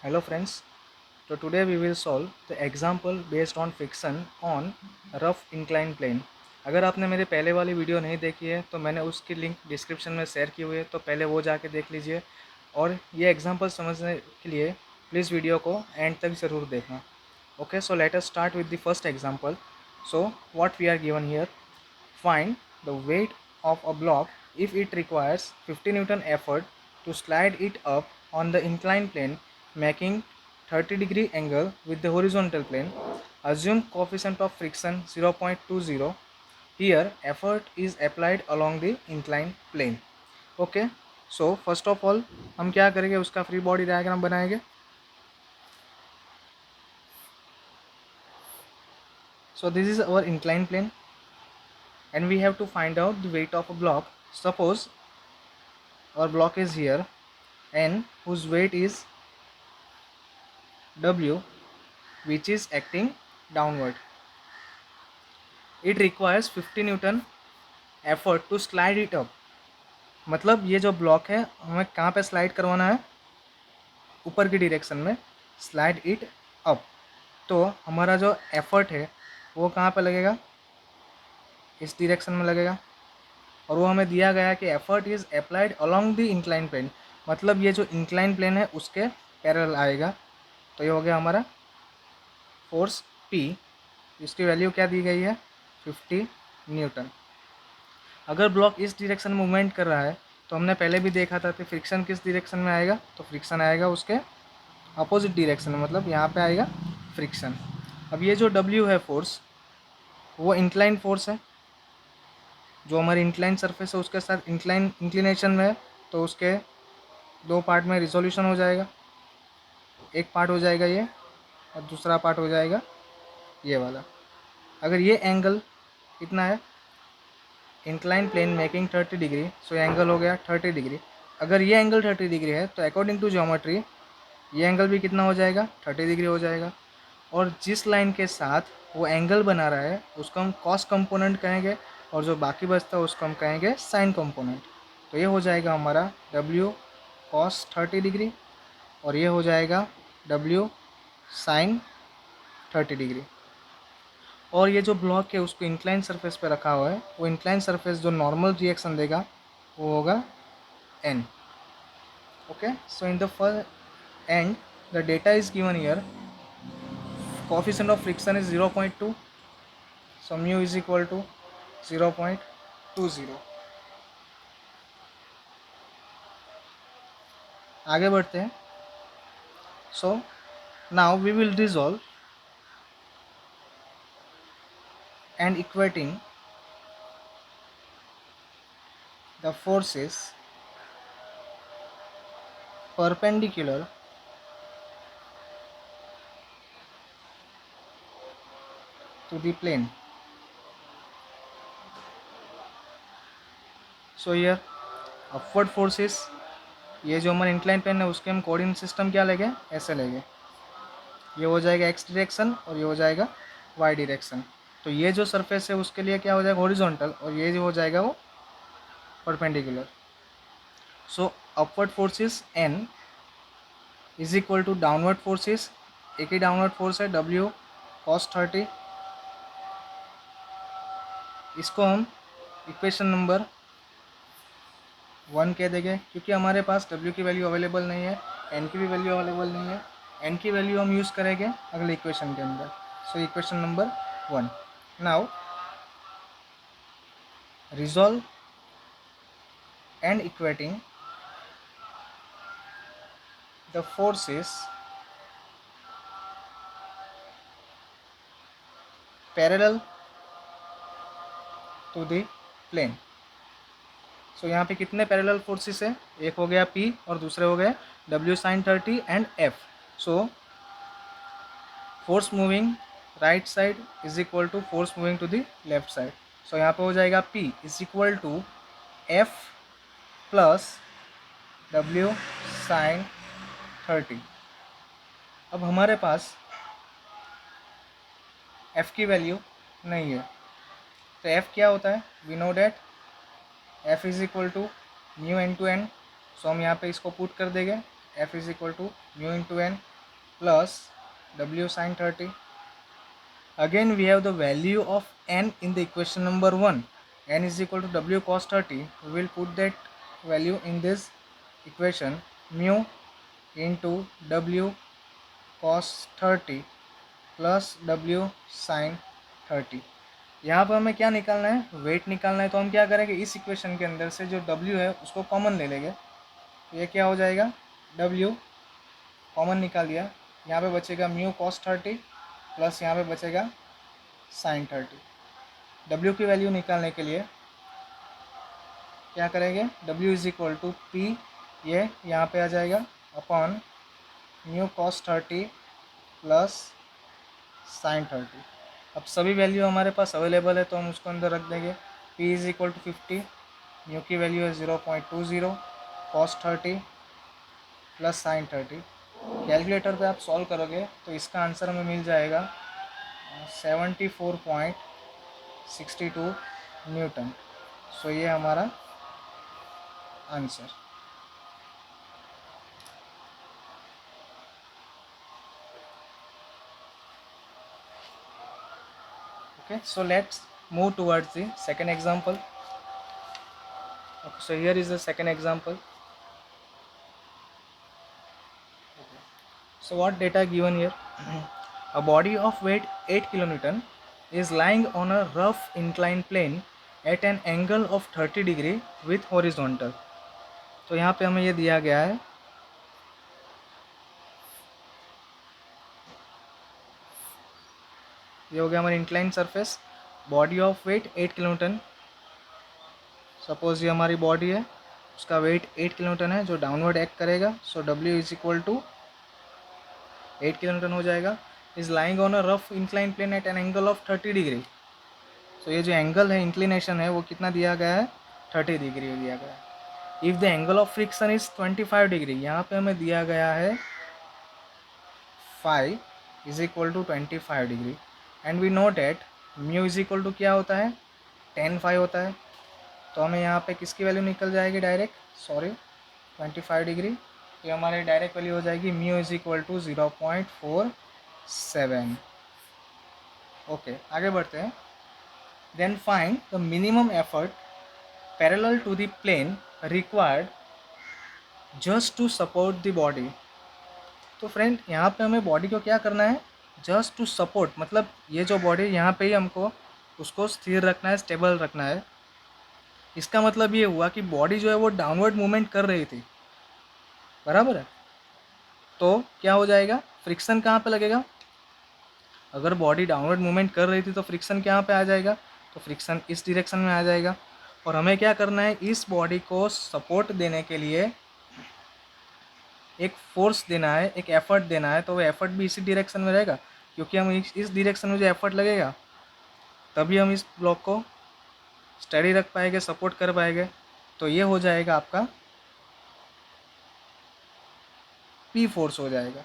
Hello friends, so today we will solve the example based on friction on rough inclined plane। अगर आपने मेरे पहले वाली video नहीं देखी है तो मैंने उसकी लिंक डिस्क्रिप्शन में शेयर की हुई है, तो पहले वो जाके देख लीजिए। और ये एग्जाम्पल समझने के लिए प्लीज़ वीडियो को एंड तक ज़रूर देखना। Okay, so let us start with the first example. So what we are given here, find the weight of a block if it requires 50 Newton effort to slide it up on the inclined plane making 30-degree angle with the horizontal plane. Assume coefficient of friction 0.20. Here effort is applied along the inclined plane. Okay, so first of all हम क्या करेंगे, उसका free body diagram बनाएंगे। So this is our inclined plane and we have to find out the weight of a block. Suppose our block is here and whose weight is W, which is acting downward. It requires 50 Newton effort to slide it up. मतलब ये जो block है हमें कहाँ पे slide करवाना है, ऊपर की डायरेक्शन में स्लाइड इट अप। तो हमारा जो एफर्ट है वो कहाँ पे लगेगा, इस डायरेक्शन में लगेगा। और वो हमें दिया गया है कि effort is applied along the incline plane, मतलब ये जो इंक्लाइन प्लेन है उसके पैरेलल आएगा। तो ये हो गया हमारा फोर्स P। इसकी वैल्यू क्या दी गई है, 50 न्यूटन। अगर ब्लॉक इस डायरेक्शन में मूवमेंट कर रहा है तो हमने पहले भी देखा था कि फ्रिक्शन किस डायरेक्शन में आएगा, तो फ्रिक्शन आएगा उसके अपोजिट डायरेक्शन में, मतलब यहाँ पे आएगा फ्रिक्शन। अब ये जो W है फोर्स, वो इंक्लाइन फोर्स है, जो हमारी इंक्लाइन सरफेस है उसके साथ इंक्लिनेशन में है, तो उसके दो पार्ट में रिजोल्यूशन हो जाएगा। एक पार्ट हो जाएगा ये और दूसरा पार्ट हो जाएगा ये वाला। अगर ये एंगल कितना है, incline plane making 30 degree, so angle हो गया 30 डिग्री। अगर ये एंगल 30 डिग्री है तो अकॉर्डिंग टू ज्योमेट्री ये एंगल भी कितना हो जाएगा, 30 डिग्री हो जाएगा। और जिस लाइन के साथ वो एंगल बना रहा है उसको हम कॉस कंपोनेंट कहेंगे, और जो बाकी बचता है उसको हम कहेंगे साइन कंपोनेंट। तो ये हो जाएगा हमारा W कॉस 30 डिग्री और ये हो जाएगा W साइन 30 डिग्री। और ये जो ब्लॉक है उसको इंक्लाइन सरफेस पे रखा हुआ है, वो इंक्लाइन सरफेस जो नॉर्मल रिएक्शन देगा वो होगा N। Okay, so in the first and the data is given here, coefficient of friction is 0.2, so mu is equal to 0.20। आगे बढ़ते हैं। So now we will resolve and equating the forces perpendicular to the plane। So here upward forces, ये जो हमारा incline plane है उसके हम coordinate system क्या लेंगे, ऐसे लेंगे। ये हो जाएगा x डायरेक्शन और ये हो जाएगा y डायरेक्शन। तो ये जो सरफेस है उसके लिए क्या हो जाएगा, हॉरिजॉन्टल, और ये जो हो जाएगा वो perpendicular. So upward forces N is equal to downward forces, एक ही डाउनवर्ड फोर्स है W cos 30। इसको हम इक्वेशन नंबर 1 कह देंगे, क्योंकि हमारे पास W की वैल्यू अवेलेबल नहीं है, N की भी वैल्यू अवेलेबल नहीं है। N की वैल्यू हम यूज़ करेंगे अगले इक्वेशन के अंदर। So equation number 1। Now resolve and equating the forces parallel to the plane. So यहाँ पे कितने पैरेलल फोर्सेस है, एक हो गया P और दूसरे हो गए W sin 30 and F। So force moving right side is equal to force moving to the left side. So यहाँ पे हो जाएगा P is equal to F plus W sin 30। अब हमारे पास F की वैल्यू नहीं है, तो F क्या होता है, we know that F is equal to mu into N. So हम यहाँ पे इसको पुट कर देंगे, F is equal to mu into N. plus W sin 30. Again we have the value of n in the equation number 1. N is equal to W cos 30. We will put that value in this equation, mu into W cos 30 plus W sin 30. यहाँ पर हमें क्या निकालना है, wait निकालना है. तो हम क्या करेंगे, इस इक्वेशन के अंदर से जो W है उसको कॉमन ले लेंगे. तो ये क्या हो जाएगा, W कॉमन निकाल दिया. यहाँ पे बचेगा म्यू cos 30 प्लस यहाँ पे बचेगा sin 30. W की वैल्यू निकालने के लिए क्या करेंगे, W is equal to P, ये यहाँ पे आ जाएगा upon mu cos 30 plus sin 30. अब सभी वैल्यू हमारे पास अवेलेबल है तो हम उसको अंदर रख देंगे. P is equal to 50, mu की वैल्यू है 0.20, cos 30 प्लस sin 30. कैलकुलेटर पे आप सॉल्व करोगे तो इसका आंसर हमें मिल जाएगा 74.62 न्यूटन. सो ये हमारा answer. Okay, so let's move towards the second example. Okay, so here is the second example. Okay. So what data given here? A body of weight 8 kilonewton is lying on a rough inclined plane at an angle of 30 degree with horizontal. तो यहाँ पे हमें ये दिया गया है, ये हो गया हमारी incline surface, body of weight 8 kilonewton. Suppose ये हमारी बॉडी है, उसका वेट 8 किलोन्यूटन है जो डाउनवर्ड एक्ट करेगा. So W is equal to 8 kilonewton हो जाएगा. Is lying on a rough incline plane at an angle of 30 degree. So ये जो एंगल है, इंक्लिनेशन है, वो कितना दिया गया है, 30 डिग्री दिया गया है. If the angle of friction is 25 degree, यहाँ पे हमें दिया गया है phi is equal to 25 degree. And we know that mu is equal to क्या होता है, 10 फाई होता है. तो हमें यहाँ पे किसकी वैल्यू निकल जाएगी डायरेक्ट, 25 डिग्री. तो हमारी डायरेक्ट वैल्यू हो जाएगी mu is equal to 0.47. Okay, आगे बढ़ते हैं. Then find the minimum effort parallel to the plane required just to support the body. तो फ्रेंड यहाँ पे हमें बॉडी को क्या करना है, जस्ट टू सपोर्ट. मतलब ये जो बॉडी यहाँ पे ही हमको उसको स्थिर रखना है, स्टेबल रखना है. इसका मतलब ये हुआ कि बॉडी जो है वो डाउनवर्ड मूवमेंट कर रही थी, बराबर है. तो क्या हो जाएगा, फ्रिक्शन कहाँ पे लगेगा, अगर बॉडी डाउनवर्ड मूवमेंट कर रही थी तो फ्रिक्शन कहाँ पे आ जाएगा, तो फ्रिक्शन इस डायरेक्शन में आ जाएगा. और हमें क्या करना है, इस बॉडी को सपोर्ट देने के लिए एक फोर्स देना है, एक एफर्ट देना है. तो वो एफर्ट भी इसी डायरेक्शन में रहेगा, क्योंकि हम इस डायरेक्शन में जो एफर्ट लगेगा तभी हम इस ब्लॉक को स्टडी रख पाएंगे, सपोर्ट कर पाएंगे. तो ये हो जाएगा आपका पी फोर्स हो जाएगा.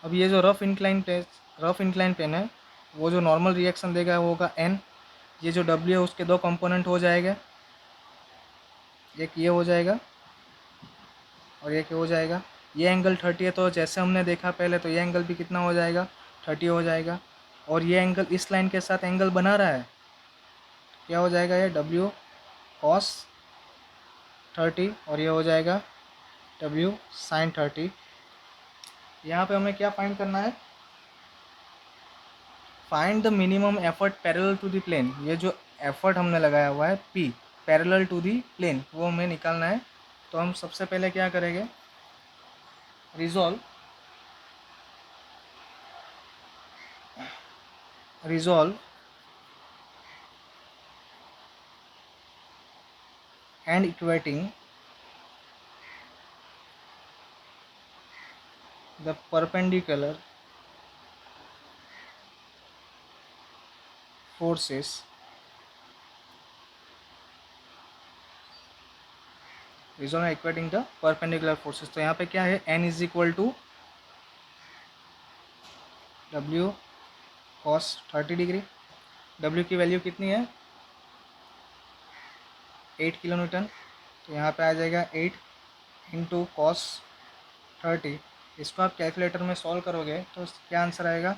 अब ये जो रफ इंक्लाइन पेन है, वो जो नॉर्मल रिएक्शन देगा वो होगा एन. ये जो डब्ल्यू है उसके दो कंपोनेंट हो जाएगा, एक ये हो जाएगा और एक हो जाएगा. ये एंगल 30 है, तो जैसे हमने देखा पहले, तो ये एंगल भी कितना हो जाएगा, 30 हो जाएगा. और ये एंगल इस लाइन के साथ एंगल बना रहा है, क्या हो जाएगा, ये W cos 30 और ये हो जाएगा W sin 30. यहाँ पे हमें क्या फाइंड करना है, find the minimum effort parallel to the plane. ये जो एफर्ट हमने लगाया हुआ है P parallel to the plane, वो हमें निकालना है. तो हम सबसे पहले क्या करेंगे, resolve and equating the perpendicular forces resolve and equating the perpendicular forces. तो यहाँ पे क्या है, n is equal to W cos 30 degree. W की वैल्यू कितनी है, 8 किलो न्यूटन. तो यहाँ पे आ जाएगा 8 इंटू cos 30 इसको आप कैलकुलेटर में सॉल्व करोगे तो क्या आंसर आएगा,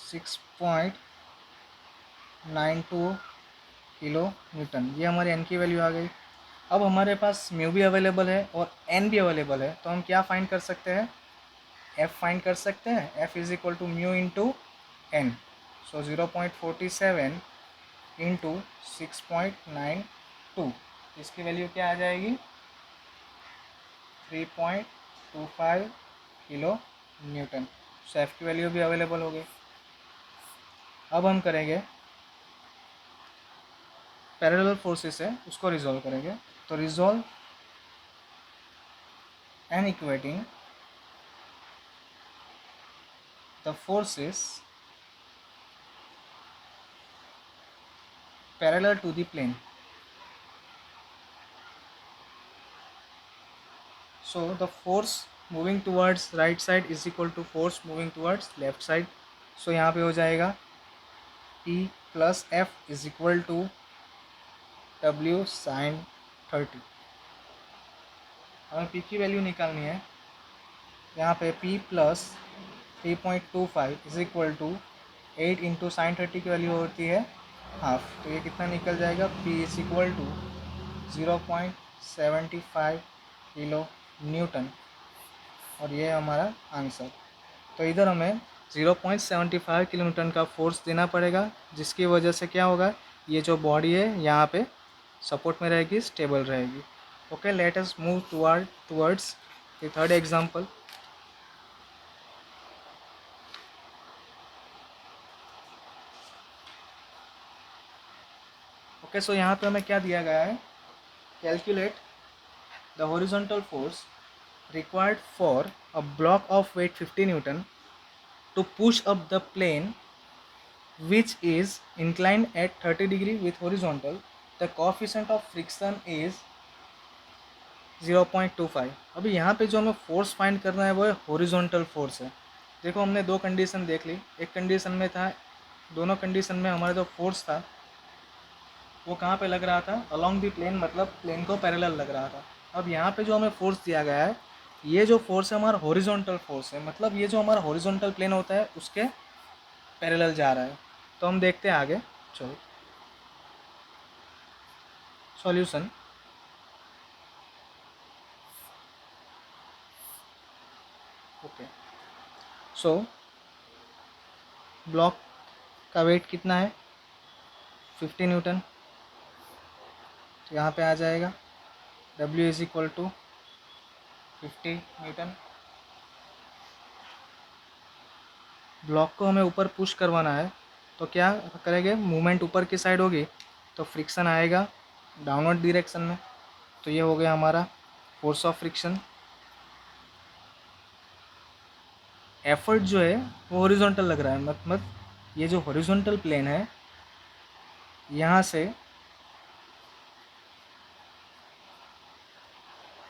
6.92 किलो न्यूटन। ये हमारे एन की वैल्यू आ गई। अब हमारे पास म्यू भी अवेलेबल है और एन भी अवेलेबल है, तो हम क्या फाइंड कर सकते हैं, एफ फाइंड कर सकते हैं। F is equal to mu into N. So 0.47 into 6.92, इसकी वैल्यू क्या आ जाएगी, 3.25 किलो न्यूटन। सो एफ की वैल्यू भी अवेलेबल हो गई। अब हम करेंगे पैरेलल फोर्सेस है उसको रिजॉल्व करेंगे। तो resolve and equating the forces parallel to the plane. So the force moving towards right side is equal to force moving towards left side. So यहाँ पे हो जाएगा P plus F is equal to W sin 30। हमें P की value निकालनी है। यहाँ पे P plus 3.25 is equal to 8 into sine 30 की वैल्यू होती है हाफ। तो ये कितना निकल जाएगा, P is equal to 0.75 kilo newton. और ये है हमारा आंसर। तो इधर हमें 0.75 किलोन्यूटन का फोर्स देना पड़ेगा, जिसकी वजह से क्या होगा, ये जो बॉडी है यहाँ पे सपोर्ट में रहेगी, स्टेबल रहेगी। Okay, let us move towards the third example. Okay, so यहाँ पे हमें क्या दिया गया है, calculate the horizontal force required for a block of weight 50 newton to push up the plane which is inclined at 30 degree with horizontal. The coefficient of friction is 0.25। अभी यहाँ पे जो हमें फोर्स फाइंड करना है वो है हॉरिजॉन्टल फोर्स है। देखो हमने दो कंडीशन देख ली। एक कंडीशन में था, दोनों कंडीशन में हमारा जो फोर्स था वो कहाँ पे लग रहा था, अलोंग दी प्लेन, मतलब प्लेन को पैरेलल लग रहा था। अब यहाँ पे जो हमें फोर्स दिया गया है, ये जो फोर्स है हमारा हॉरिजॉन्टल फोर्स है, मतलब ये जो हमारा हॉरिजॉन्टल प्लेन होता है उसके पैरेलल जा रहा है। तो हम देखते हैं आगे। चलो सॉल्यूशन। ओके, सो ब्लॉक का वेट कितना है, 50 न्यूटन। तो यहाँ पे आ जाएगा W is equal to 50 newton. Block को हमें ऊपर पुश करवाना है, तो क्या करेंगे, मूवमेंट ऊपर की साइड होगी तो फ्रिक्शन आएगा डाउनवर्ड डायरेक्शन में। तो ये हो गया हमारा फोर्स ऑफ फ्रिक्शन। एफर्ट जो है वो हॉरिजॉन्टल लग रहा है, मतलब ये जो हॉरिजॉन्टल प्लेन है यहाँ से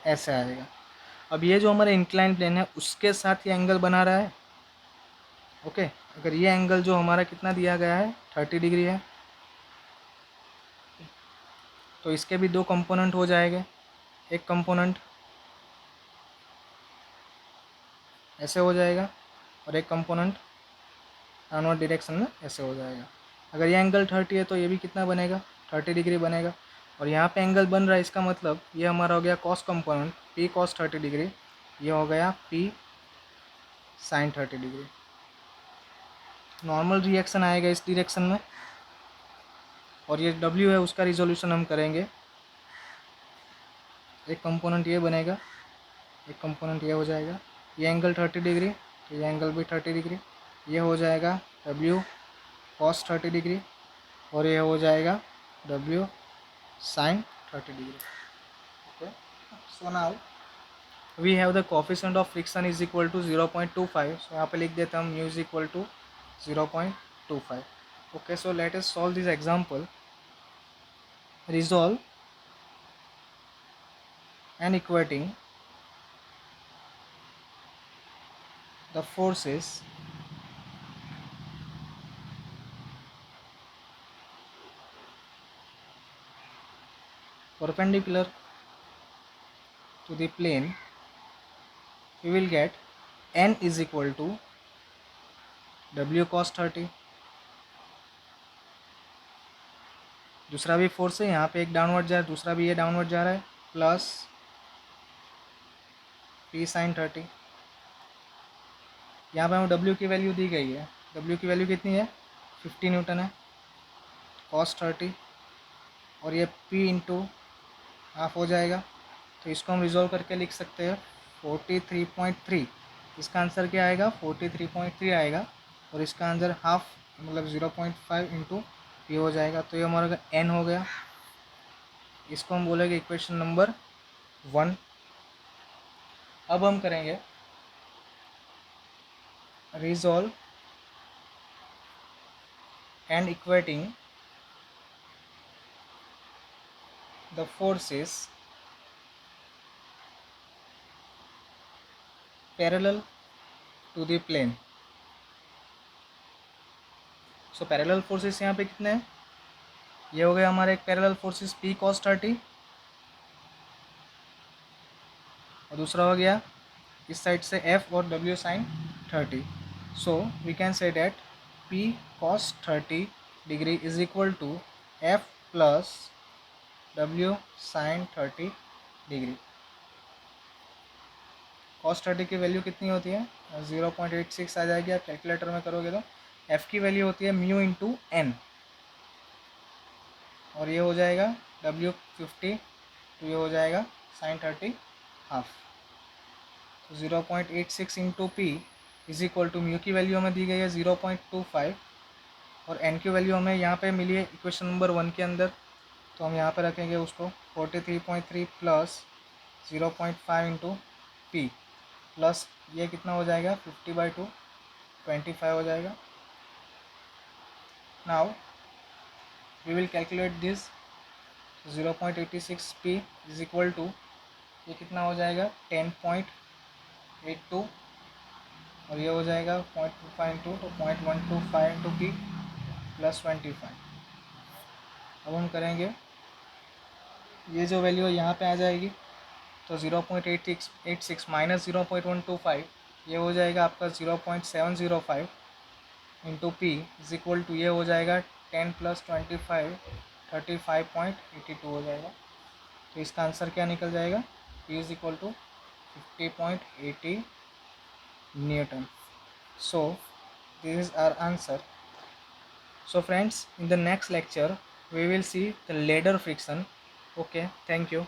ऐसे आएगा। अब ये जो हमारा इंक्लाइन प्लेन है उसके साथ ये एंगल बना रहा है। ओके, अगर ये एंगल जो हमारा कितना दिया गया है 30 डिग्री है, तो इसके भी दो कंपोनेंट हो जाएंगे। एक कंपोनेंट ऐसे हो जाएगा और एक कंपोनेंट डाउनवर्ड डायरेक्शन में ऐसे हो जाएगा। अगर ये एंगल 30 है तो ये भी कितना बनेगा, 30 डिग्री बनेगा। और यहाँ पे एंगल बन रहा है, इसका मतलब ये हमारा हो गया cos component, P cos 30 degree. ये हो गया P sin 30 degree. Normal reaction आएगा इस डायरेक्शन में। और ये W है, उसका रिजोल्यूशन हम करेंगे। एक कंपोनेंट ये बनेगा, एक कंपोनेंट ये हो जाएगा। ये एंगल 30 डिग्री, तो ये एंगल भी 30 डिग्री। ये हो जाएगा W cos 30 डिग्री और ये हो जाएगा W sin 30 degree. Okay, so now we have the coefficient of friction is equal to 0.25। सो यहाँ पे लिख देता हूँ mu is equal to 0.25। Okay, so let us solve this example. Resolve and equating the forces perpendicular to the plane, we will get N is equal to W cos 30। दूसरा भी force है, यहाँ पे एक डाउनवर्ड जा रहा है, दूसरा भी ये डाउनवर्ड जा रहा है, प्लस P sin 30। यहाँ पे हमें W की वैल्यू दी गई है, W की वैल्यू कितनी है 50 न्यूटन है, cos 30 और ये P इंटू हाफ हो जाएगा। तो इसको हम रिजॉल्व करके लिख सकते हैं 43.3। इसका आंसर क्या आएगा 43.3 आएगा और इसका आंसर हाफ मतलब 0.5 इंटू पी हो जाएगा। तो ये हमारा n हो गया। इसको हम बोलेंगे इक्वेशन नंबर 1। अब हम करेंगे resolve and equating the forces parallel to the plane. So parallel forces यहाँ पे कितने हैं, ये हो गया हमारे एक पैरेलल फोर्सेस P cos 30 और दूसरा हो गया इस साइड से F और W sin 30। So we can say that P cos 30 degree is equal to F plus W sin 30 degree. cos 30 की वैल्यू कितनी होती है 0.86 आ जाएगी। आप कैलकुलेटर में करोगे तो F की वैल्यू होती है म्यू इंटू N और ये हो जाएगा W 50 तो ये हो जाएगा sin 30 हाफ। तो 0.86 into P is equal to mu की वैल्यू हमें दी गई है 0.25 और एन की वैल्यू हमें यहाँ पे मिली है इक्वेशन नंबर 1 के अंदर। तो हम यहाँ पे रखेंगे उसको 43.3 प्लस 0.5 इंटू पी प्लस ये कितना हो जाएगा 50/2 25 हो जाएगा। Now we will calculate this 0.86 P is equal to ये कितना हो जाएगा 10.82 और ये हो जाएगा 0.25 इंटू तो 0.125 इंटू पी प्लस 25। अब हम करेंगे ये जो वैल्यू यहाँ पे आ जाएगी तो 0.86 माइनस 0.125 ये हो जाएगा आपका 0.705 into P is equal to ये हो जाएगा 10 प्लस 25 35.82 हो जाएगा। तो इसका आंसर क्या निकल जाएगा P is equal to 50.80 newton. So this is our answer. So friends, in the next lecture we will see the ladder friction. Okay, thank you.